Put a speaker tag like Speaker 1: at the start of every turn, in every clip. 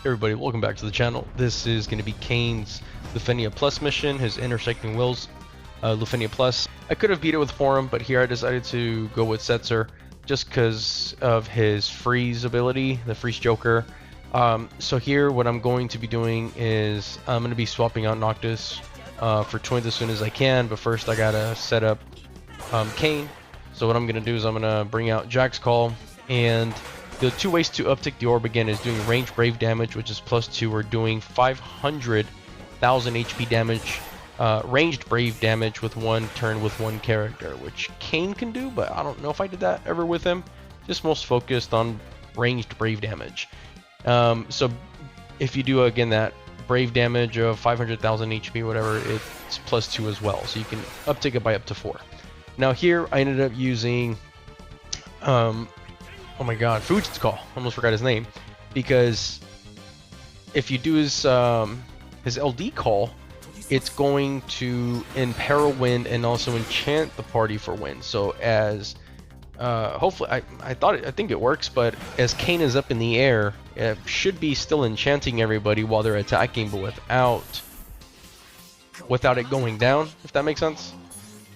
Speaker 1: Hey everybody, welcome back to the channel. This is going to be Kain's LUFENIA Plus mission, his Intersecting Wills LUFENIA Plus. I could have beat it with Forum, but here I decided to go with Setzer just because of his freeze ability, the freeze joker. So here what I'm going to be doing is I'm going to be swapping out Noctis for twins as soon as I can, but first I gotta set up Kain. So what I'm going to do is I'm going to bring out Jack's Call, and the two ways to uptick the orb again is doing range brave damage, which is +2, or doing 500,000 HP damage, ranged brave damage with one turn with one character, which Kain can do, but I don't know if I did that ever with him. Just most focused on ranged brave damage. So if you do again that brave damage of 500,000 HP, whatever, it's +2 as well, so you can uptick it by up to 4. Now here I ended up using oh my god, Fuji's Call. Almost forgot his name. Because if you do his LD call, it's going to imperil wind and also enchant the party for wind. So as hopefully I think it works, but as Kain is up in the air, it should be still enchanting everybody while they're attacking, but without it going down, if that makes sense.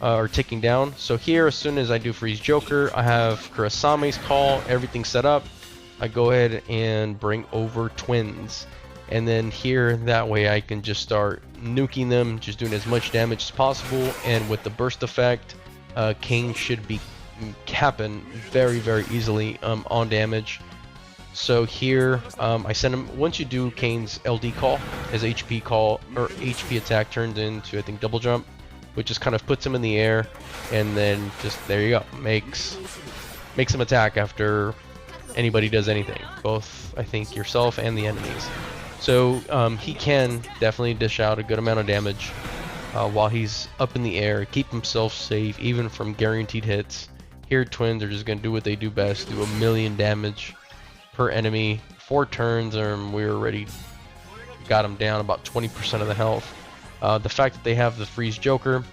Speaker 1: Or ticking down. So here, as soon as I do freeze joker, I have Kurasame's Call, everything set up. I go ahead and bring over twins, and then here that way I can just start nuking them, just doing as much damage as possible. And with the burst effect, Kain should be capping very easily on damage. So here I send him, once you do Kain's LD call, his HP call or HP attack turns into, I think, double jump, which just kind of puts him in the air, and then just there you go, makes him attack after anybody does anything, both I think yourself and the enemies. So he can definitely dish out a good amount of damage while he's up in the air, keep himself safe even from guaranteed hits. Here twins are just gonna do what they do best, do 1,000,000 damage per enemy, 4 turns, and we already got him down about 20% of the health. The fact that they have the freeze joker,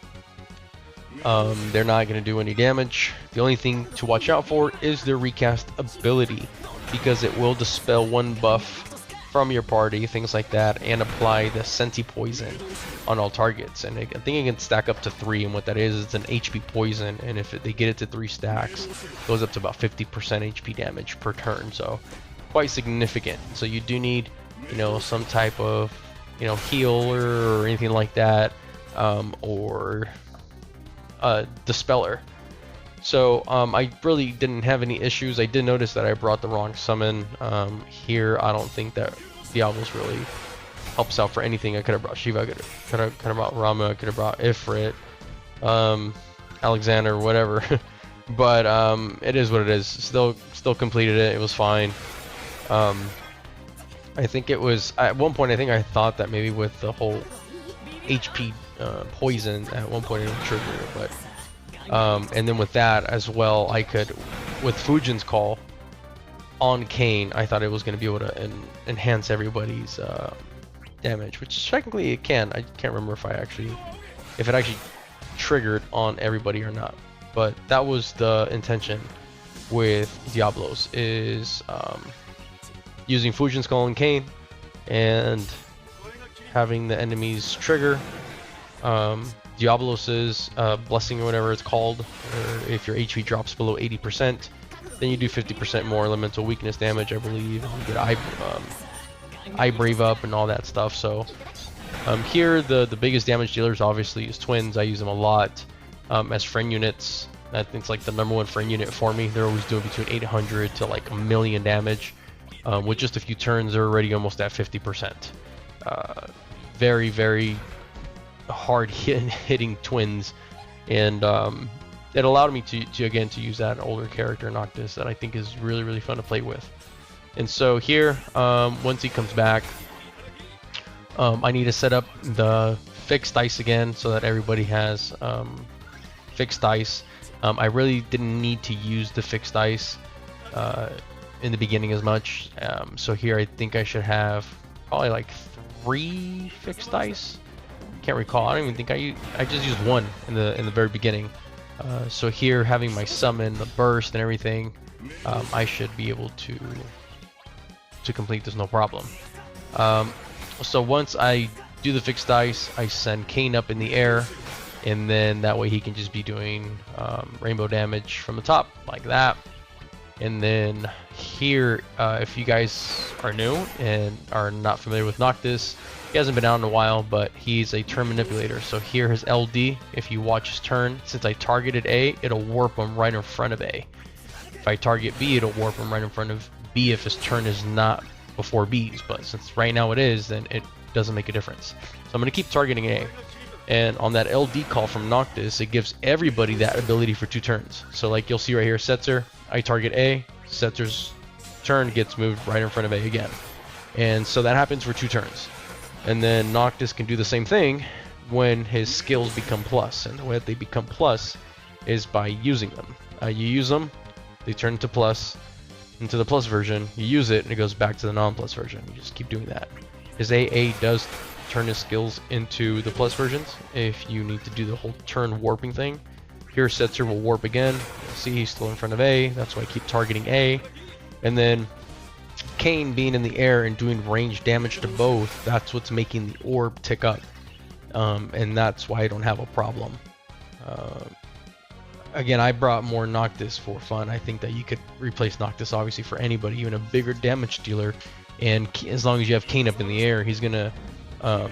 Speaker 1: they're not going to do any damage. The only thing to watch out for is their recast ability, because it will dispel one buff from your party, things like that, and apply the Senti poison on all targets. And I think it can stack up to 3, and what that is it's an HP poison, and if they get it to 3 stacks, it goes up to about 50% HP damage per turn, so quite significant. So you do need, you know, some type of, you know, healer or anything like that, or dispeller. So I really didn't have any issues. I did notice that I brought the wrong summon. Here I don't think that Diablos really helps out for anything. I could have brought Shiva, I could have brought Rama, I could have brought Ifrit, Alexander, whatever. But it is what it is. Still completed it. It was fine. I think it was, at one point I think I thought that maybe with the whole HP poison at one point it would trigger it, but and then with that as well, I could, with Fuji's Call on Kain, I thought it was going to be able to enhance everybody's damage, which technically it can. I can't remember if it actually triggered on everybody or not, but that was the intention with Diablos, is using Fuji's Call on Kain and having the enemies trigger Diablos's blessing or whatever it's called, or if your HP drops below 80%, then you do 50% more elemental weakness damage, I believe. You get eye brave up and all that stuff. So here the biggest damage dealers obviously is twins. I use them a lot as friend units. I think it's like the #1 friend unit for me. They're always doing between 800 to like 1,000,000 damage. With just a few turns, they're already almost at 50%. Very hard hitting twins, and it allowed me to again use that older character Noctis that I think is really fun to play with. And so here, once he comes back, I need to set up the fixed dice again so that everybody has fixed dice. I really didn't need to use the fixed dice in the beginning as much, so here I think I should have probably like 3 fixed dice. Can't recall. I don't even think I just used 1 in the very beginning. So here, having my summon, the burst, and everything, I should be able to complete this no problem. So once I do the fixed dice, I send Kain up in the air, and then that way he can just be doing rainbow damage from the top like that. And then here, if you guys are new and are not familiar with Noctis, he hasn't been out in a while, but he's a turn manipulator. So here his LD, if you watch his turn, since I targeted A, it'll warp him right in front of A. If I target B, it'll warp him right in front of B if his turn is not before B's. But since right now it is, then it doesn't make a difference. So I'm going to keep targeting A. And on that LD call from Noctis, it gives everybody that ability for 2 turns. So like you'll see right here, Setzer, I target A, Setzer's turn gets moved right in front of A again. And so that happens for 2 turns. And then Noctis can do the same thing when his skills become plus. And the way that they become plus is by using them. You use them, they turn into plus, into the plus version, you use it, and it goes back to the non-plus version. You just keep doing that. His AA does turn his skills into the plus versions if you need to do the whole turn warping thing. Here Setzer will warp again. You'll see he's still in front of A, that's why I keep targeting A. And then Kain being in the air and doing range damage to both, that's what's making the orb tick up. And that's why I don't have a problem. Again, I brought more Noctis for fun. I think that you could replace Noctis obviously for anybody, even a bigger damage dealer. And as long as you have Kain up in the air, he's gonna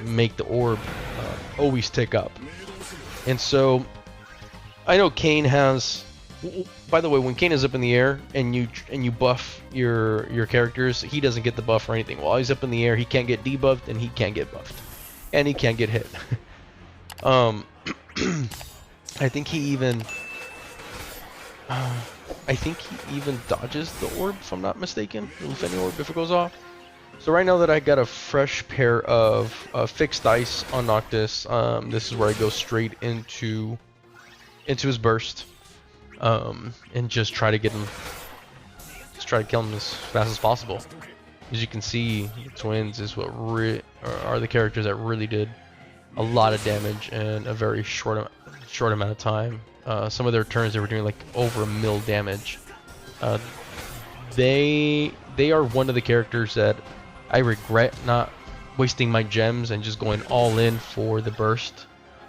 Speaker 1: make the orb always tick up. And so I know Kain has, by the way, when Kain is up in the air and you buff your characters, he doesn't get the buff or anything. While he's up in the air, he can't get debuffed and he can't get buffed, and he can't get hit. I think he even dodges the orb, if I'm not mistaken, the LUFENIA orb, if it goes off. So right now that I got a fresh pair of fixed dice on Noctis, this is where I go straight into his burst, and just try to kill him as fast as possible. As you can see, the twins is what are the characters that really did a lot of damage in a very short amount of time. Some of their turns they were doing like over 1 mil damage. They are one of the characters that I regret not wasting my gems and just going all in for the burst.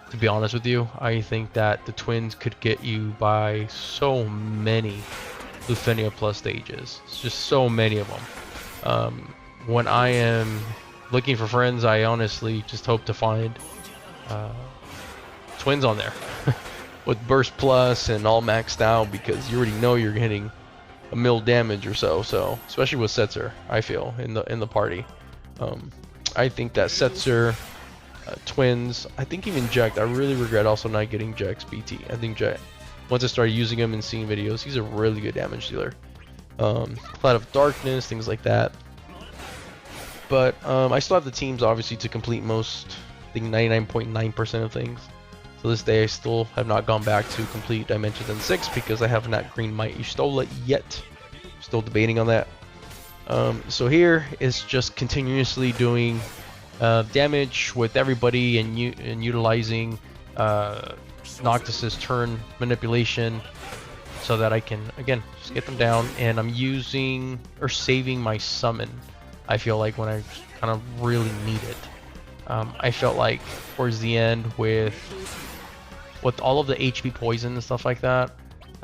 Speaker 1: To be honest with you, I think that the twins could get you by so many LUFENIA plus stages. It's just so many of them. When I am looking for friends, I honestly just hope to find twins on there with burst plus and all maxed out, because you already know you're hitting 1 mil damage or so. So especially with Setzer, I feel in the party, I think that Setzer, twins, I think even Jack. I really regret also not getting Jack's BT. I think Jack, once I started using him and seeing videos, he's a really good damage dealer. Cloud of Darkness, things like that. But I still have the teams obviously to complete most, I think 99.9% of things. To this day, I still have not gone back to complete Dimensions N6 because I have not green Might Y'shtola yet. Still debating on that. So here is just continuously doing damage with everybody and utilizing Noctis's turn manipulation so that I can again just get them down. And I'm using or saving my summon, I feel like, when I kind of really need it. I felt like towards the end with all of the HP poison and stuff like that,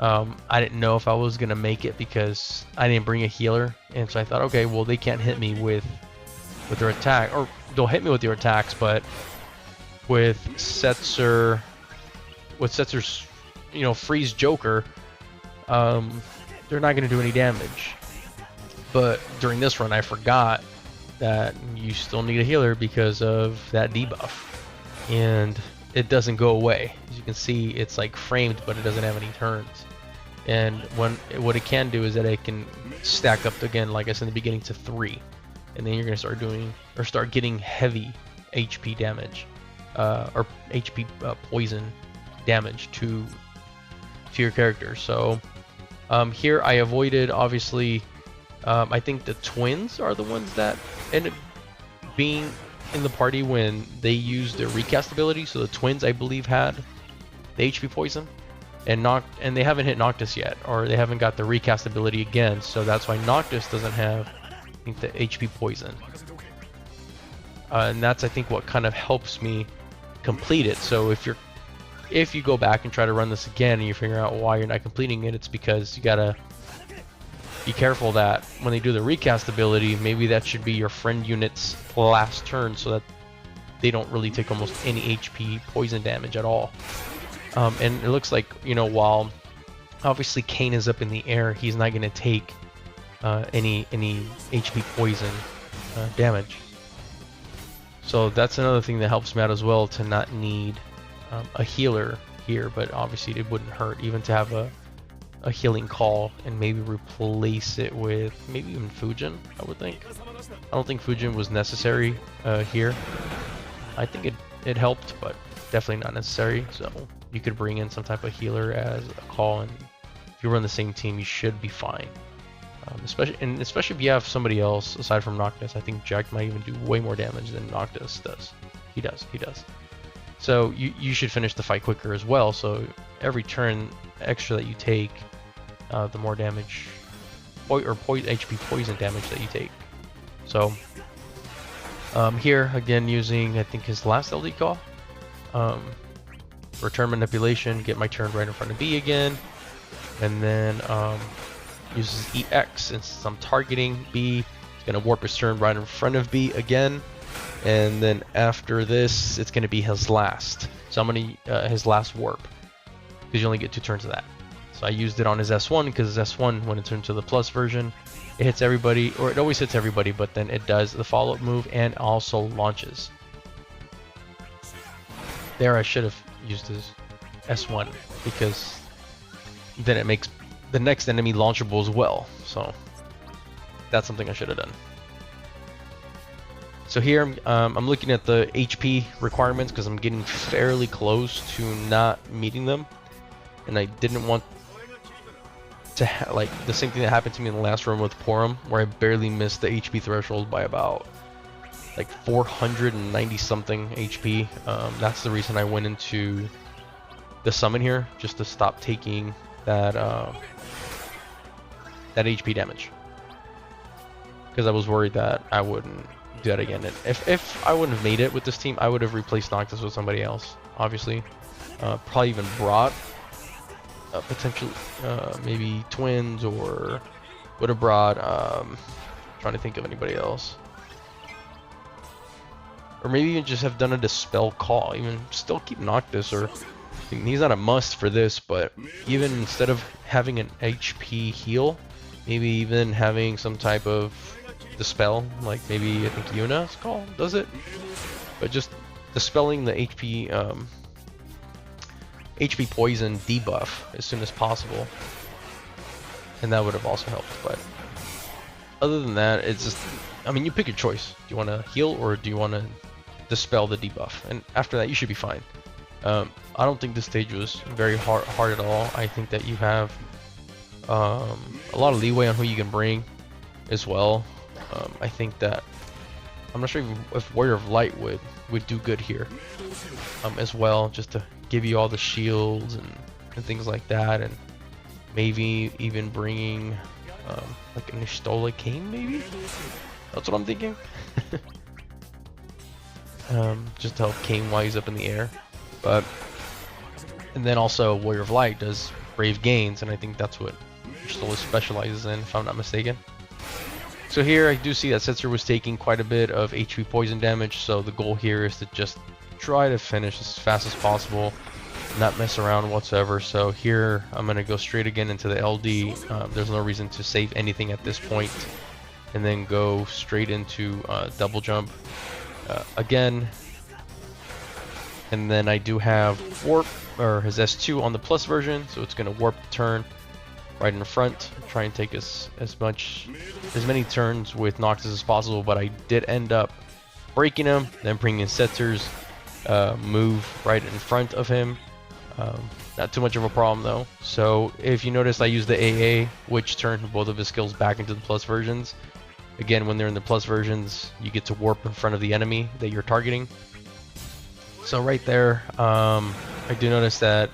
Speaker 1: I didn't know if I was gonna make it because I didn't bring a healer, and so I thought, okay, well, they can't hit me with their attack, or they'll hit me with their attacks, but with Setzer's freeze Joker, they're not gonna do any damage. But during this run, I forgot that you still need a healer because of that debuff, and it doesn't go away. As you can see, it's like framed, but it doesn't have any turns. And what it can do is that it can stack up again, like I said in the beginning, to 3, and then you're gonna start getting heavy HP damage, or HP poison damage to your character. So here I avoided, obviously. I think the twins are the ones that ended being in the party when they used their recast ability. So the twins, I believe, had the HP poison, and they haven't hit Noctis yet, or they haven't got the recast ability again. So that's why Noctis doesn't have, I think, the HP poison. and that's I think what kind of helps me complete it. So if you go back and try to run this again and you figure out why you're not completing it, it's because you gotta be careful that when they do the recast ability, maybe that should be your friend unit's last turn so that they don't really take almost any HP poison damage at all. And it looks like, you know, while obviously Kain is up in the air, he's not going to take any HP poison damage. So that's another thing that helps me out as well, to not need a healer here, but obviously it wouldn't hurt even to have a healing call and maybe replace it with maybe even Fujin, I would think. I don't think Fujin was necessary here. I think it helped, but definitely not necessary. So you could bring in some type of healer as a call, and if you run the same team, you should be fine. Especially if you have somebody else aside from Noctis. I think Jack might even do way more damage than Noctis does. He does. So you should finish the fight quicker as well. So every turn extra that you take, the more damage HP poison damage that you take. So here again, using I think his last LD call, return manipulation, get my turn right in front of B again, and then uses EX, and since I'm targeting B, it's gonna warp his turn right in front of B again, and then after this, it's gonna be his last. So I'm gonna his last warp, because you only get 2 turns of that. So I used it on his S1 because his S1, when it turns to the plus version, it hits everybody, or it always hits everybody, but then it does the follow-up move and also launches. There I should have used his S1, because then it makes the next enemy launchable as well. So that's something I should have done. So here I'm looking at the HP requirements because I'm getting fairly close to not meeting them, and I didn't want to like the same thing that happened to me in the last run with Porum, where I barely missed the HP threshold by about like 490 something HP. That's the reason I went into the summon here, just to stop taking that that HP damage, because I was worried that I wouldn't do that again. And if I wouldn't have made it with this team, I would have replaced Noctis with somebody else, obviously. Probably even brought potentially maybe Twins, or would have brought trying to think of anybody else, or maybe even just have done a dispel call, even still keep Noctis, or he's not a must for this, but even instead of having an HP heal, maybe even having some type of dispel, like maybe I think Yuna's call does it, but just dispelling the HP HP poison debuff as soon as possible, and that would have also helped. But other than that, it's just, I mean, you pick your choice. Do you want to heal or do you want to dispel the debuff? And after that, you should be fine. I don't think this stage was very hard at all. I think that you have a lot of leeway on who you can bring as well. I think that I'm not sure if Warrior of Light would do good here as well, just to give you all the shields and things like that, and maybe even bringing like a Nishtola Kain, maybe? That's what I'm thinking. Just to help Kain while he's up in the air. And then also Warrior of Light does Brave Gains, and I think that's what Nishtola specializes in, if I'm not mistaken. So here I do see that Setzer was taking quite a bit of HP poison damage, so the goal here is to just try to finish as fast as possible, not mess around whatsoever. So here I'm going to go straight again into the LD. There's no reason to save anything at this point, and then go straight into double jump again. And then I do have warp, or his S2 on the plus version, so it's going to warp the turn right in front, try and take as many turns with Noctis as possible, but I did end up breaking him, then bringing in Setzer's move right in front of him. Not too much of a problem though. So if you notice, I used the AA, which turned both of his skills back into the plus versions. Again, when they're in the plus versions, you get to warp in front of the enemy that you're targeting. So right there, I do notice that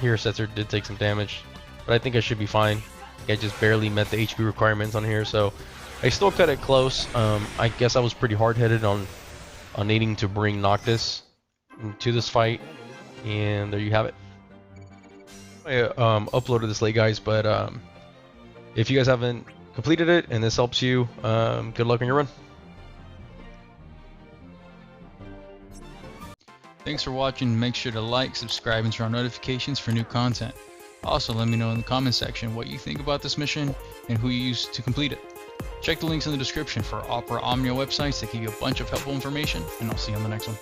Speaker 1: here Setzer did take some damage, but I think I should be fine. I just barely met the HP requirements on here, so I still cut it close. I guess I was pretty hard-headed on needing to bring Noctis to this fight, and there you have it. I uploaded this late, guys, but if you guys haven't completed it and this helps you, good luck on your run.
Speaker 2: Thanks for watching. Make sure to like, subscribe, and turn on notifications for new content. Also, let me know in the comment section what you think about this mission and who you used to complete it. Check the links in the description for Opera Omnia websites that give you a bunch of helpful information, and I'll see you on the next one.